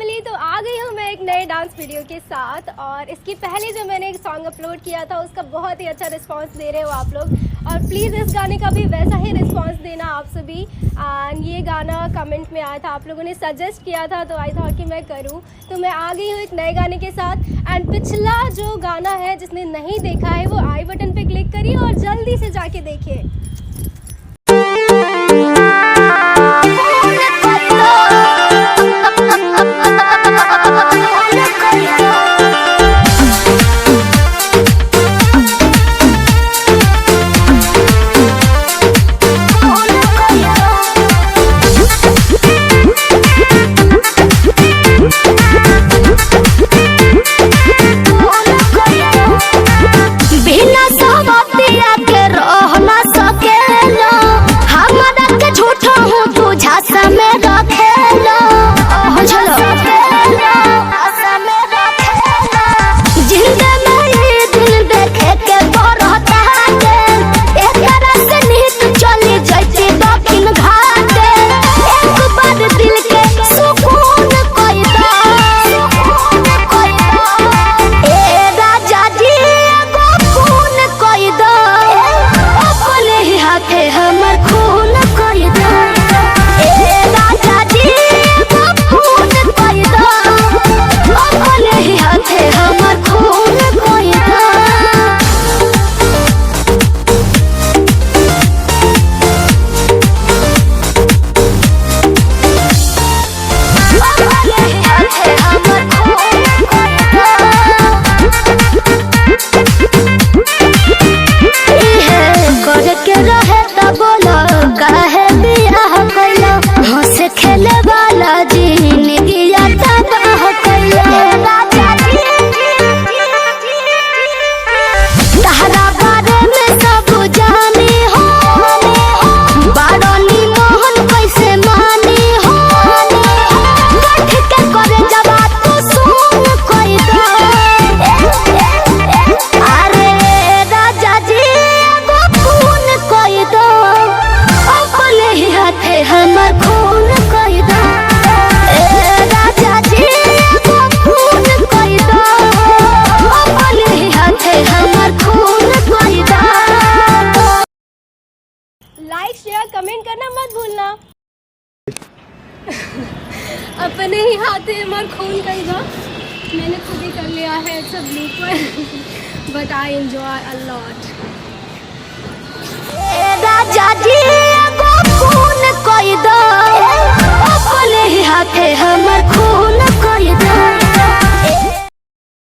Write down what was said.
Family, तो आ गई हूँ मैं एक नए डांस वीडियो के साथ। और इसकी पहले जो मैंने एक सॉन्ग अपलोड किया था उसका बहुत ही अच्छा रिस्पांस दे रहे हो आप लोग, और प्लीज़ इस गाने का भी वैसा ही रिस्पांस देना आप सभी। ये गाना कमेंट में आया था, आप लोगों ने सजेस्ट किया था, तो आई था कि मैं करूँ, तो मैं आ गई हूँ एक नए गाने के साथ। एंड पिछला जो गाना है, जिसने नहीं देखा है वो आई बटन पे क्लिक करिए और जल्दी से जाके देखिए। लाइक शेयर कमेंट करना मत भूलना। अपने ही हाथे हमार खून करेगा, मैंने खुद ही कर लिया है सब blooper, but I enjoy a lot. Raja ji को खून कोई दो, अपने ही हाथे हमार खून